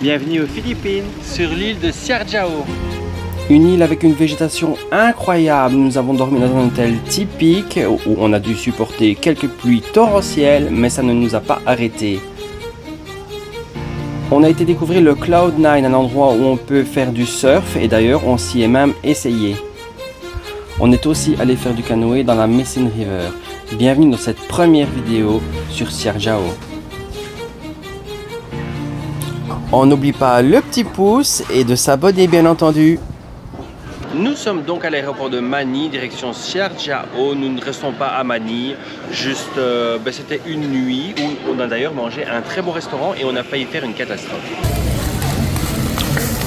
Bienvenue aux Philippines, sur l'île de Siargao. Une île avec une végétation incroyable. Nous avons dormi dans un hôtel typique où on a dû supporter quelques pluies torrentielles, mais ça ne nous a pas arrêtés. On a été découvrir le Cloud9, un endroit où on peut faire du surf et d'ailleurs on s'y est même essayé. On est aussi allé faire du canoë dans la Messine River. Bienvenue dans cette première vidéo sur Siargao. On n'oublie pas le petit pouce et de s'abonner bien entendu. Nous sommes donc à l'aéroport de Manille, direction Siargao. Nous ne restons pas à Manille, juste c'était une nuit où on a d'ailleurs mangé à un très beau restaurant et on a failli faire une catastrophe.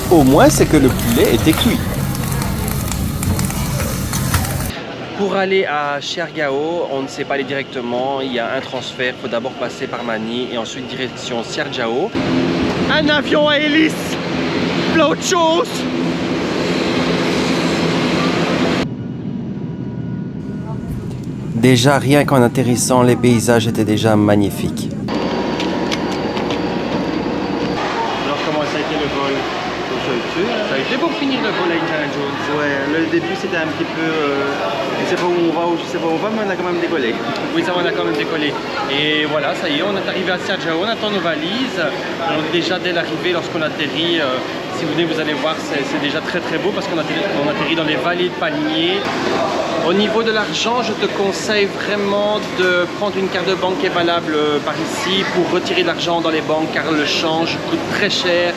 Au moins c'est que le poulet était cuit. Pour aller à Siargao, on ne sait pas aller directement, il y a un transfert, il faut d'abord passer par Manille et ensuite direction Siargao. Un avion à hélice, plein autre chose. Déjà, rien qu'en atterrissant, les paysages étaient déjà magnifiques. Alors comment ça a été le vol? Ça a été pour finir le vol à Indiana Jones. Ouais, le début c'était un petit peu... je sais pas où on va ou je sais pas où on va, mais on a quand même décollé. Oui, ça on a quand même décollé. Et voilà, ça y est, on est arrivé à Siargao, on attend nos valises. Alors déjà dès l'arrivée, lorsqu'on atterrit, si vous venez, vous allez voir, c'est déjà très très beau parce qu'on atterrit dans les vallées de palmiers. Au niveau de l'argent, je te conseille vraiment de prendre une carte de banque qui est valable par ici pour retirer de l'argent dans les banques car le change coûte très cher,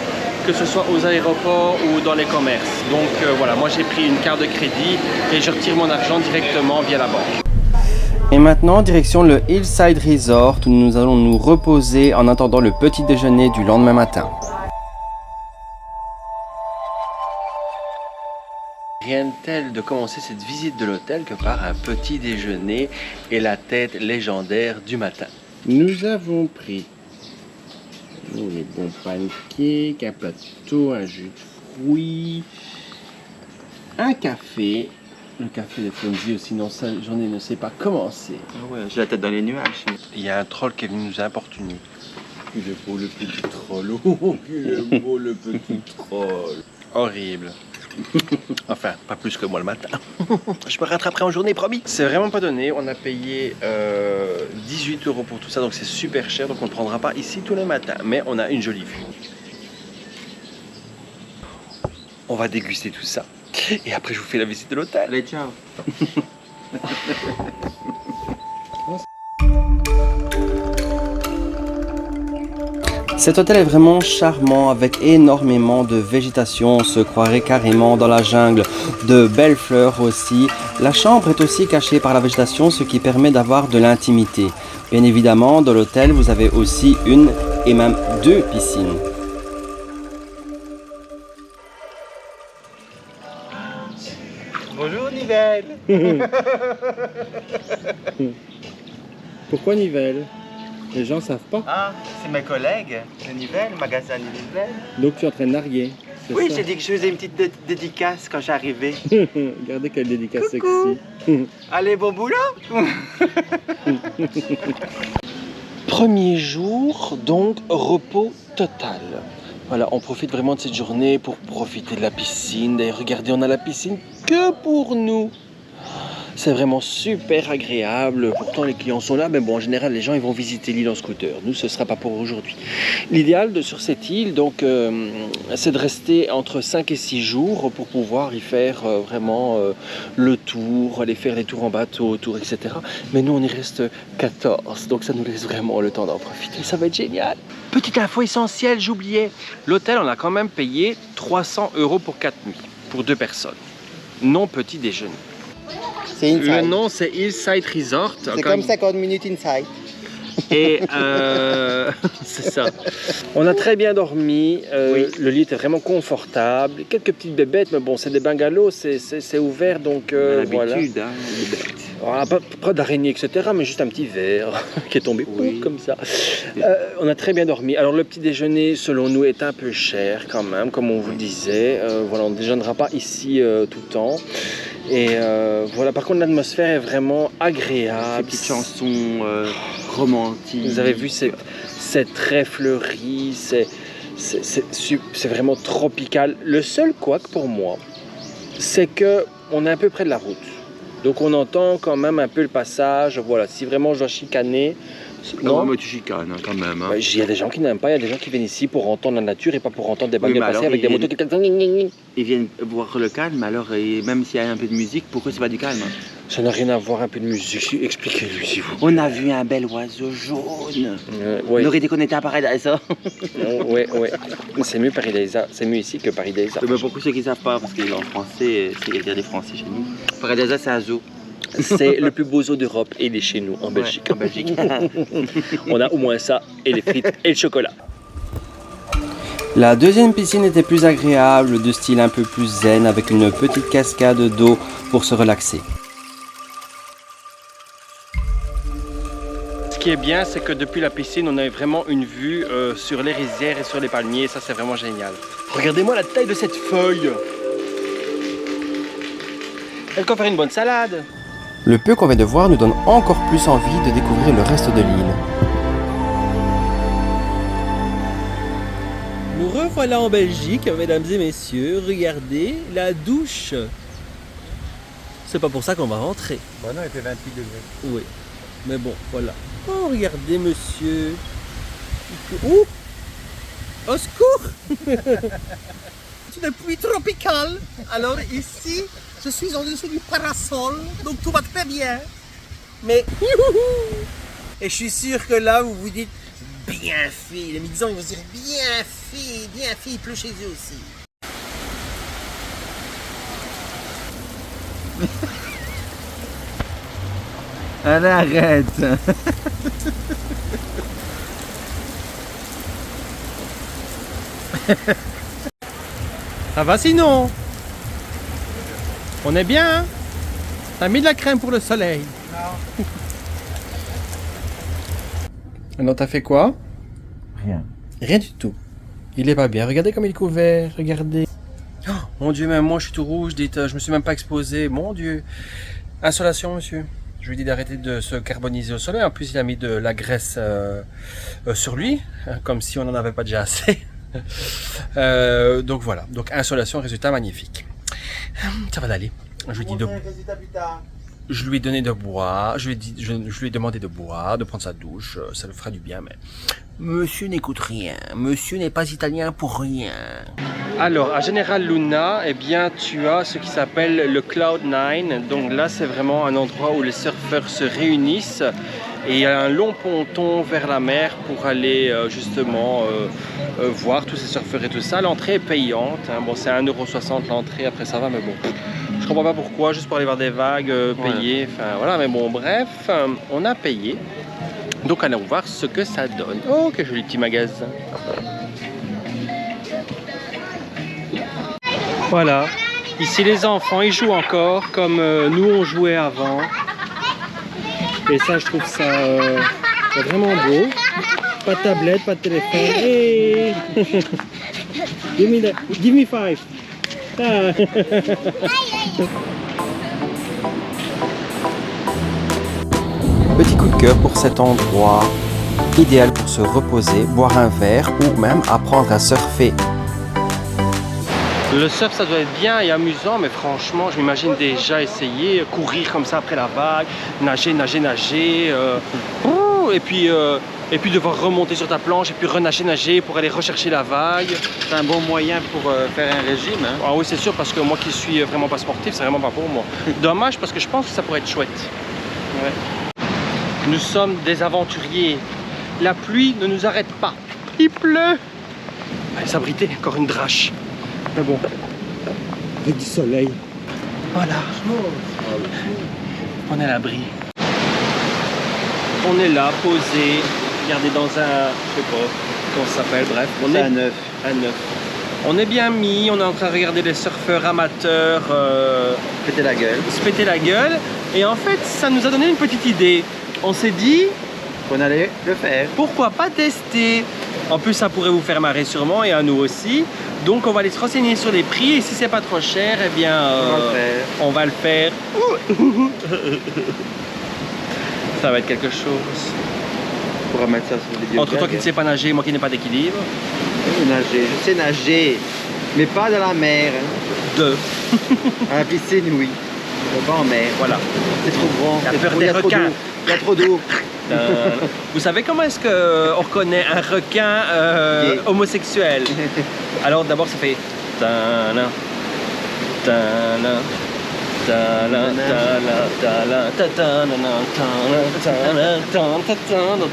que ce soit aux aéroports ou dans les commerces. Donc voilà, moi j'ai pris une carte de crédit et je retire mon argent directement via la banque. Et maintenant, direction le Hillside Resort où nous allons nous reposer en attendant le petit déjeuner du lendemain matin. Rien de tel de commencer cette visite de l'hôtel que par un petit déjeuner et la tête légendaire du matin. Nous avons pris les bons pancakes, un plateau, un jus de fruits, un café. Le café de Fonzie aussi, non, sa journée ne s'est pas commencée. Ah ouais, j'ai la tête dans les nuages. Il y a un troll qui est venu nous importuner. Il est beau le petit troll, oh, il est beau le petit troll. Horrible. Enfin, pas plus que moi le matin. Je me rattraperai en journée, promis. C'est vraiment pas donné. On a payé 18 € pour tout ça, donc c'est super cher. Donc on ne prendra pas ici tous les matins. Mais on a une jolie vue. On va déguster tout ça. Et après, je vous fais la visite de l'hôtel. Allez, ciao. Cet hôtel est vraiment charmant avec énormément de végétation, on se croirait carrément dans la jungle, de belles fleurs aussi. La chambre est aussi cachée par la végétation, ce qui permet d'avoir de l'intimité. Bien évidemment, dans l'hôtel, vous avez aussi une et même deux piscines. Bonjour Nivelle. Pourquoi Nivelle? Les gens savent pas. Ah, c'est mes collègues de Nivelle, magasin Nivelle. Donc tu es en train de narguer. Oui, j'ai dit que je faisais une petite dédicace quand j'arrivais. Regardez quelle dédicace Coucou. sexy. Allez, bon boulot. Premier jour, donc repos total. Voilà, on profite vraiment de cette journée pour profiter de la piscine. D'ailleurs, regardez, on a la piscine que pour nous. C'est vraiment super agréable. Pourtant, les clients sont là, mais bon, en général, les gens ils vont visiter l'île en scooter. Nous, ce ne sera pas pour aujourd'hui. L'idéal sur cette île, donc, c'est de rester entre 5 et 6 jours pour pouvoir y faire vraiment le tour, aller faire les tours en bateau, autour, etc. Mais nous, on y reste 14, donc ça nous laisse vraiment le temps d'en profiter. Ça va être génial. Petite info essentielle, j'oubliais. L'hôtel, on a quand même payé 300 € pour 4 nuits, pour 2 personnes. Non petit déjeuner. Le nom c'est Hillside Resort. C'est comme 50 minutes inside. Et c'est ça. On a très bien dormi. Oui. Le lit était vraiment confortable. Quelques petites bébêtes, mais bon, c'est des bungalows, c'est ouvert donc voilà. L'habitude, hein, les bêtes. Ah, pas d'araignée, etc., mais juste un petit verre qui est tombé comme ça. On a très bien dormi. Alors, le petit déjeuner, selon nous, est un peu cher quand même, comme on vous le disait. Voilà, on ne déjeunera pas ici tout le temps. Et voilà, par contre, l'atmosphère est vraiment agréable. Ces petites chansons romantiques. Vous avez vu, c'est très fleuri, C'est vraiment tropical. Le seul couac pour moi, c'est que on est un peu près de la route. Donc on entend quand même un peu le passage. Voilà, si vraiment je dois chicaner... Non, mais tu chicanes hein, quand même. Hein. Il y a des gens qui n'aiment pas, il y a des gens qui viennent ici pour entendre la nature et pas pour entendre des bagnoles passer avec des motos qui... Ils viennent voir le calme, alors et même s'il y a un peu de musique, pourquoi c'est pas du calme? Ça n'a rien à voir, un peu de musique. Expliquez-lui si vous... On a vu un bel oiseau jaune. Ouais. On aurait dit qu'on était à Paradisa. Ouais. C'est mieux Paradisa. C'est mieux ici que Paradisa. Mais pour ceux qui ne savent pas, parce qu'en français, il y a des français chez nous. Paradisa, c'est un zoo. C'est le plus beau zoo d'Europe et il est chez nous, en Belgique. En Belgique. On a au moins ça, et les frites, et le chocolat. La deuxième piscine était plus agréable, de style un peu plus zen, avec une petite cascade d'eau pour se relaxer. Ce qui est bien, c'est que depuis la piscine, on a vraiment une vue sur les rizières et sur les palmiers. Ça, c'est vraiment génial. Regardez-moi la taille de cette feuille. Elle peut faire une bonne salade. Le peu qu'on vient de voir nous donne encore plus envie de découvrir le reste de l'île. Nous revoilà en Belgique, mesdames et messieurs. Regardez la douche. C'est pas pour ça qu'on va rentrer. Bon, non, il fait 28 degrés. Oui, mais bon, voilà. Oh, regardez, monsieur. Oh, au secours. C'est une pluie tropicale. Alors ici, je suis en dessous du parasol, donc tout va très bien. Mais, et je suis sûr que là, vous vous dites, bien fait. Les migrants, ils vont se dire, bien fait, il pleut chez eux aussi. Allez, arrête. Ça va sinon? On est bien, hein? T'as mis de la crème pour le soleil? Non. Alors t'as fait quoi? Rien. Rien du tout. Il est pas bien. Regardez comme il est couvert. Regardez. Oh, mon Dieu, même moi je suis tout rouge. Dites, je me suis même pas exposé. Mon Dieu. Insolation, monsieur. Je lui ai dit d'arrêter de se carboniser au soleil. En plus, il a mis de la graisse sur lui, comme si on n'en avait pas déjà assez. Donc voilà. Donc insolation, résultat magnifique. Ça va d'aller. Je lui ai dit de... Je lui ai donné de boire, je lui ai demandé de boire, de prendre sa douche, ça le fera du bien, mais... Monsieur n'écoute rien, monsieur n'est pas italien pour rien. Alors, à General Luna, eh bien, tu as ce qui s'appelle le Cloud9. Donc là, c'est vraiment un endroit où les surfeurs se réunissent. Et il y a un long ponton vers la mer pour aller justement voir tous ces surfeurs et tout ça. L'entrée est payante, hein. Bon, c'est 1,60 € l'entrée, après ça va, mais bon... Je comprends pas pourquoi, juste pour aller voir des vagues, payer, enfin voilà, mais bon, bref, on a payé. Donc allons voir ce que ça donne. Oh, quel joli petit magasin. Voilà, ici les enfants, ils jouent encore comme nous on jouait avant. Et ça, je trouve ça vraiment beau. Pas de tablette, pas de téléphone. Hey give me 5. Petit coup de cœur pour cet endroit, idéal pour se reposer, boire un verre ou même apprendre à surfer. Le surf, ça doit être bien et amusant, mais franchement, je m'imagine déjà essayer, courir comme ça après la vague, nager, et puis devoir remonter sur ta planche et puis renager pour aller rechercher la vague. C'est un bon moyen pour faire un régime. Hein. Ah oui, c'est sûr, parce que moi qui suis vraiment pas sportif, c'est vraiment pas pour moi. Dommage, parce que je pense que ça pourrait être chouette. Ouais. Nous sommes des aventuriers. La pluie ne nous arrête pas. Il pleut. Allez s'abriter, encore une drache. Mais bon, avec du soleil. Voilà. On est à l'abri. On est là, posé, regardez dans un, je sais pas comment ça s'appelle, bref. On est à neuf. On est bien mis, on est en train de regarder les surfeurs amateurs se péter la gueule. Et en fait, ça nous a donné une petite idée. On s'est dit qu'on allait le faire. Pourquoi pas tester? En plus, ça pourrait vous faire marrer sûrement et à nous aussi. Donc, on va aller se renseigner sur les prix et si c'est pas trop cher, eh bien, on va le faire. Ça va être quelque chose. On pourra mettre ça sur les vidéos. Entre toi qui ne sais pas nager, moi qui n'ai pas d'équilibre. Nager, je sais nager, mais pas dans la mer. Deux. À la piscine, oui. Mais pas en mer. Voilà. C'est trop grand. La peur Il des y a trop requins. d'eau. Il y a trop d'eau. Vous savez comment est-ce qu'on reconnaît un requin Gay. homosexuel? Alors d'abord ça fait... Ta-la, ta-la, ta-la, ta-la, ta-la, ta-ta-na-na, ta-la, ta-la, ta-ta-na.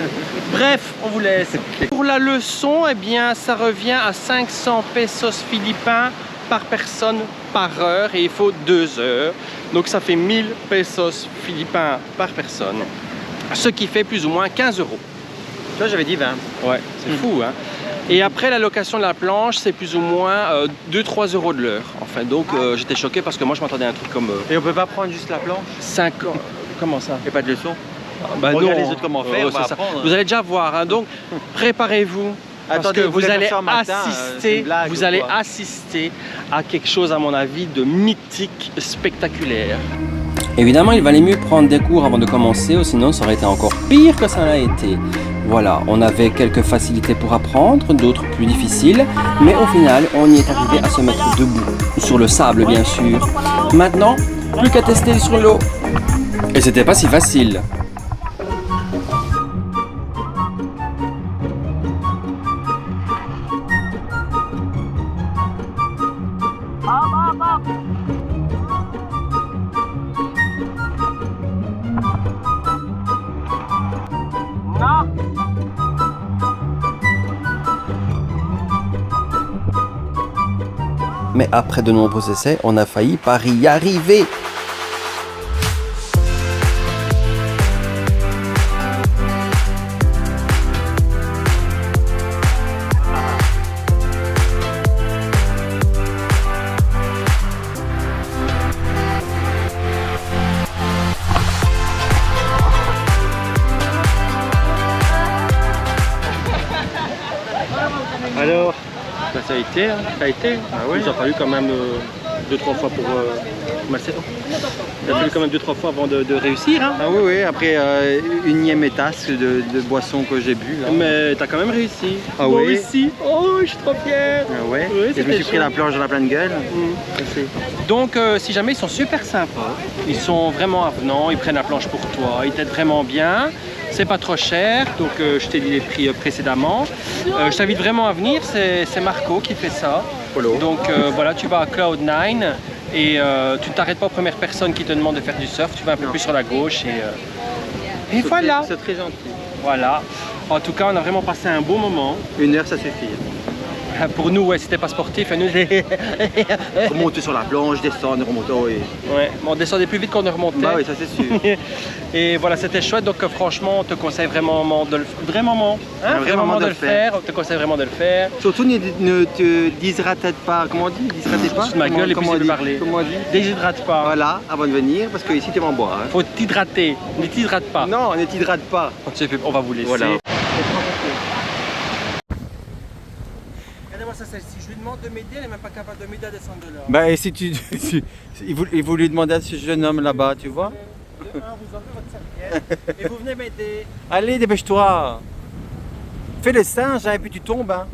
Bref, on vous laisse. Pour la leçon, eh bien, ça revient à 500 pesos philippins par personne par heure et il faut 2 heures. Donc ça fait 1000 pesos philippins par personne, ce qui fait plus ou moins 15 euros. Toi, j'avais dit 20. Ouais, c'est fou, hein. Et après, la location de la planche, c'est plus ou moins 2-3 euros de l'heure. Enfin, donc j'étais choqué parce que moi, je m'attendais à un truc comme Et on peut pas prendre juste la planche 5 ans. Comment ça? et pas de leçon? Bah Regarde non. les autres comment faire, on va c'est ça. apprendre. Vous allez déjà voir, hein. Donc préparez-vous. Parce Attendez, que vous vous voulez allez faire ça un matin, c'est assister, une blague vous ou allez quoi? assister à quelque chose, à mon avis, de mythique, spectaculaire. Évidemment, il valait mieux prendre des cours avant de commencer, ou sinon ça aurait été encore pire que ça l'a été. Voilà, on avait quelques facilités pour apprendre, d'autres plus difficiles, mais au final, on y est arrivé à se mettre debout, sur le sable bien sûr. Maintenant, plus qu'à tester sur l'eau. Et c'était pas si facile. Mais après de nombreux essais, on a failli par y arriver. Alors, Bah, ça a été, hein. Ça a été. Ah ouais. Il a fallu quand même 2-3 fois pour masser. Il a fallu quand même 2-3 fois avant de réussir, hein. ah oui, oui, après unième tasse de boisson que j'ai bu. Là. Mais t'as quand même réussi. Ah Moi oui. aussi. Oh, je suis trop fier. Ah ouais. Oui, Et je me c'était suis pris chaud. la planche dans la pleine gueule. Donc, si jamais ils sont super sympas, ils sont vraiment avenants, ils prennent la planche pour toi, ils t'aident vraiment bien. C'est pas trop cher, donc je t'ai dit les prix précédemment. Je t'invite vraiment à venir, c'est Marco qui fait ça. Polo. Donc voilà, tu vas à Cloud9 et tu ne t'arrêtes pas aux premières personnes qui te demandent de faire du surf, tu vas un peu plus sur la gauche et voilà. C'est très gentil. Voilà. En tout cas, on a vraiment passé un beau moment. 1 heure, ça suffit. Pour nous, ouais, c'était pas sportif. Nous, Remonter sur la planche, descendre, remonter. Oui. ouais, on descendait plus vite qu'on ne remontait. Bah oui, ça c'est sûr. Et voilà, c'était chouette. Donc franchement, on te conseille vraiment de le faire. On te conseille vraiment de le faire. Surtout ne te déshydrate pas. Comment on dit? Déshydrate pas. Sous ma gueule et puis comment c'est on de dit? parler. Comment on dit? Déshydrate pas. Voilà, avant de venir, parce que ici tu vas en boire. Hein. Faut t'hydrater. Ne t'hydrate pas. Non, ne t'hydrate pas. On va vous laisser. Voilà. Regardez-moi ça, celle-ci. Je lui demande de m'aider, elle n'est même pas capable de m'aider à descendre de là. Bah et si il voulait demander à ce jeune homme là-bas, tu vois? Vous enlevez votre serviette et vous venez m'aider. Allez, dépêche-toi. Fais le singe hein, et puis tu tombes, hein,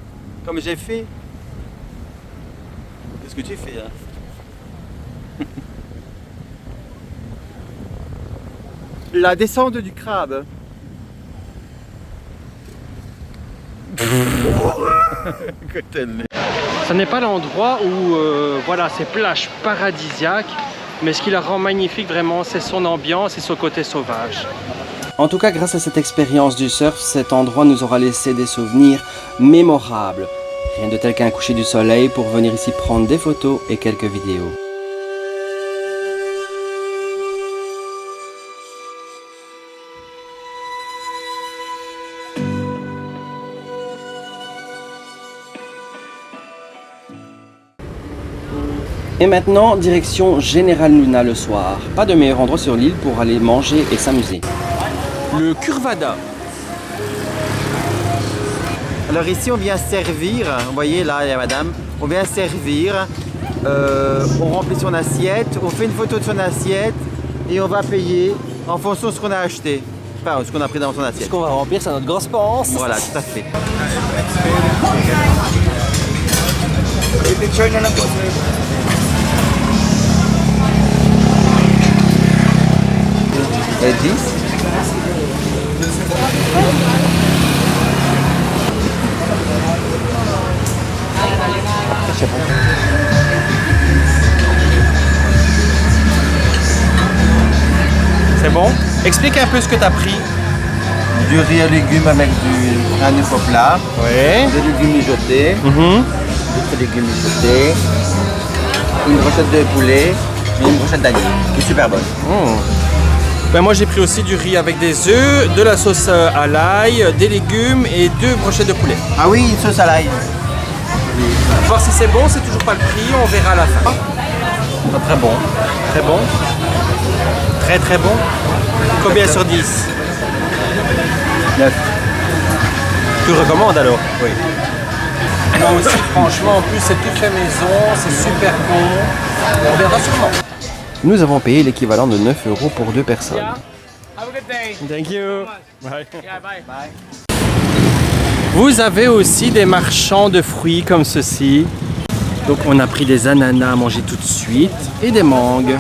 comme j'ai fait. Qu'est-ce que tu fais hein? La descente du crabe. Ce n'est pas l'endroit où, voilà, ces plages paradisiaques, mais ce qui la rend magnifique vraiment, c'est son ambiance et son côté sauvage. En tout cas, grâce à cette expérience du surf, cet endroit nous aura laissé des souvenirs mémorables. Rien de tel qu'un coucher du soleil pour venir ici prendre des photos et quelques vidéos. Et maintenant, direction General Luna le soir. Pas de meilleur endroit sur l'île pour aller manger et s'amuser. Le Curvada. Alors ici on vient servir, vous voyez là il y a madame, on vient servir, on remplit son assiette, on fait une photo de son assiette et on va payer en fonction de ce qu'on a acheté. Enfin, ce qu'on a pris dans son Ce assiette. qu'on va remplir, c'est notre grosse panse. Voilà, tout à fait. Et 10. C'est bon? Explique un peu ce que tu as pris. Du riz à légumes avec un œuf au plat, Oui. des légumes mijotés, d'autres légumes mijotés, une brochette de poulet et une brochette d'agneau, qui est super bonne. Ben moi j'ai pris aussi du riz avec des œufs, de la sauce à l'ail, des légumes et 2 brochettes de poulet. Ah oui, une sauce à l'ail. Voir si c'est bon, c'est toujours pas le prix, on verra à la fin. Pas très bon. Très bon. Très très bon. Combien sur 10? 9. Tu le recommandes alors? Oui. Moi aussi franchement, en plus c'est tout fait maison, c'est super bon. On verra sûrement. Nous avons payé l'équivalent de 9 € pour 2 personnes. Thank you. Bye. Vous avez aussi des marchands de fruits comme ceci. Donc on a pris des ananas à manger tout de suite et des mangues.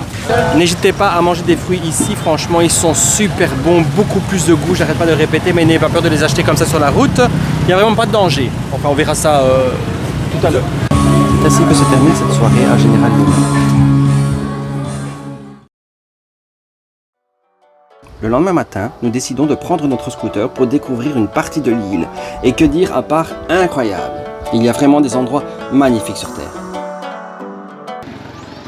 N'hésitez pas à manger des fruits ici, franchement ils sont super bons, beaucoup plus de goût, j'arrête pas de le répéter, mais n'ayez pas peur de les acheter comme ça sur la route. Il n'y a vraiment pas de danger. Enfin on verra ça tout à l'heure. C'est ainsi que se termine cette soirée à Général Luna. Le lendemain matin, nous décidons de prendre notre scooter pour découvrir une partie de l'île. Et que dire à part incroyable. Il y a vraiment des endroits magnifiques sur Terre.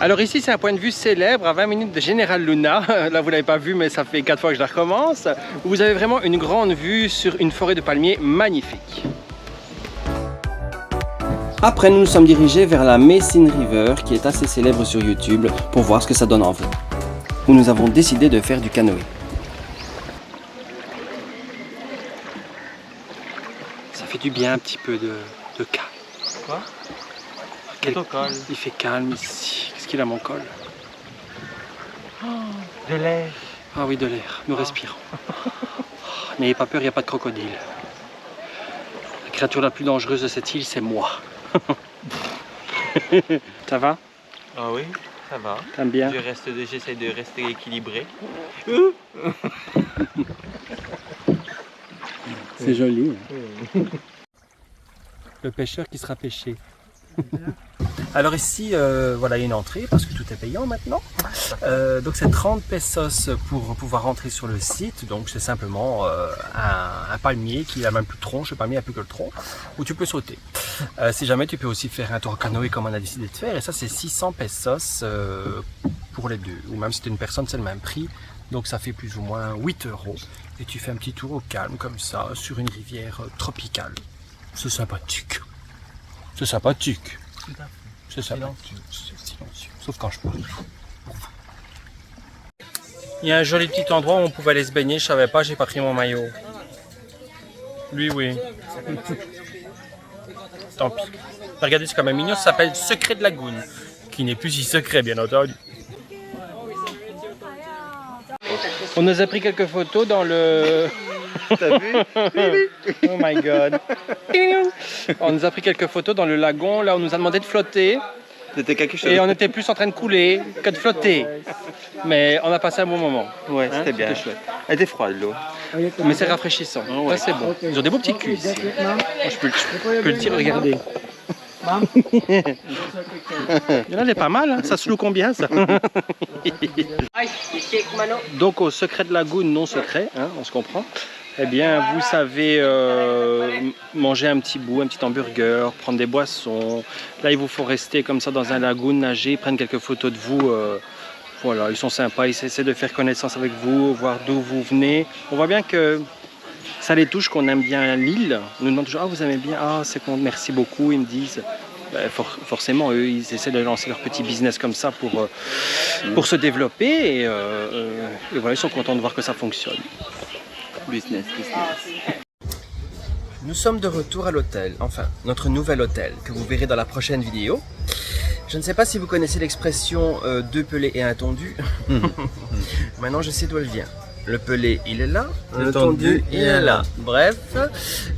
Alors ici c'est un point de vue célèbre à 20 minutes de Général Luna. Là vous l'avez pas vu mais ça fait 4 fois que je la recommence. Vous avez vraiment une grande vue sur une forêt de palmiers magnifique. Après, nous nous sommes dirigés vers la Messine River, qui est assez célèbre sur YouTube, pour voir ce que ça donne en vrai. Où nous avons décidé de faire du canoë. Ça fait du bien un petit peu de calme. Quoi? Il fait calme ici. Qu'est-ce qu'il a mon col? De l'air. Ah oui, de l'air. Nous respirons. N'ayez pas peur, il n'y a pas de crocodile. La créature la plus dangereuse de cette île, c'est moi. Ça va? Ah oui, ça va. T'aimes bien? J'essaie de rester équilibré. C'est joli. Le pêcheur qui sera pêché. Alors ici, voilà, il y a une entrée parce que tout est payant maintenant. Donc c'est 30 pesos pour pouvoir rentrer sur le site. Donc c'est simplement un palmier qui a même plus de tronc. Le palmier n'a plus que le tronc où tu peux sauter. Si jamais tu peux aussi faire un tour en canoë comme on a décidé de faire. Et ça c'est 600 pesos pour les deux. Ou même si tu es une personne, c'est le même prix. Donc ça fait plus ou moins 8 €. Et tu fais un petit tour au calme comme ça sur une rivière tropicale. C'est sympathique. C'est sympathique. C'est sympathique. C'est silencieux. Sauf quand je parle. Il y a un joli petit endroit où on pouvait aller se baigner. Je savais pas, j'ai pas pris mon maillot. Lui, oui. Tant pis. Regardez, c'est quand même mignon. Ça s'appelle Secret de Lagoon. Qui n'est plus si secret, bien entendu. On nous a pris quelques photos dans le... T'as vu? Oh my god. On nous a pris quelques photos dans le lagon. Là, on nous a demandé de flotter. C'était quelque chose. Et on était plus en train de couler que de flotter. Mais on a passé un bon moment. Ouais, c'était bien. C'était chouette. Elle était froide l'eau. Mais c'est rafraîchissant. Là, c'est bon. Ils ont des beaux petits culs ici. Moi, je peux le dire, regardez. Là, elle est pas mal, hein. Ça se loue combien ça? Donc au secret de Lagoon, non secret, hein, on se comprend. Eh bien, vous savez manger un petit bout, un petit hamburger, prendre des boissons. Là, il vous faut rester comme ça dans un lagoon, nager, prendre quelques photos de vous. Voilà, ils sont sympas, ils essaient de faire connaissance avec vous, voir d'où vous venez. On voit bien que ça les touche, qu'on aime bien l'île. On nous demande toujours, ah, vous aimez bien, ah, c'est con, merci beaucoup, ils me disent. Ben, forcément, eux, ils essaient de lancer leur petit business comme ça pour se développer. Et voilà, ils sont contents de voir que ça fonctionne. Business. Nous sommes de retour à l'hôtel, enfin, notre nouvel hôtel, que vous verrez dans la prochaine vidéo. Je ne sais pas si vous connaissez l'expression deux pelés et un tondu. Maintenant, je sais d'où elle vient. Le pelé, il est là. Le tondu, il est là. Bref,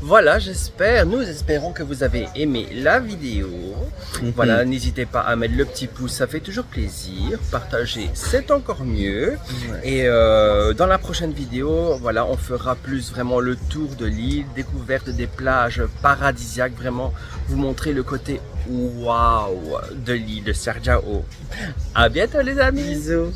voilà, nous espérons que vous avez aimé la vidéo. Voilà, n'hésitez pas à mettre le petit pouce, ça fait toujours plaisir. Partager, c'est encore mieux. Et dans la prochaine vidéo, voilà, on fera plus vraiment le tour de l'île, découverte des plages paradisiaques, vraiment vous montrer le côté waouh de l'île de Sergiao. À bientôt les amis. Bisous.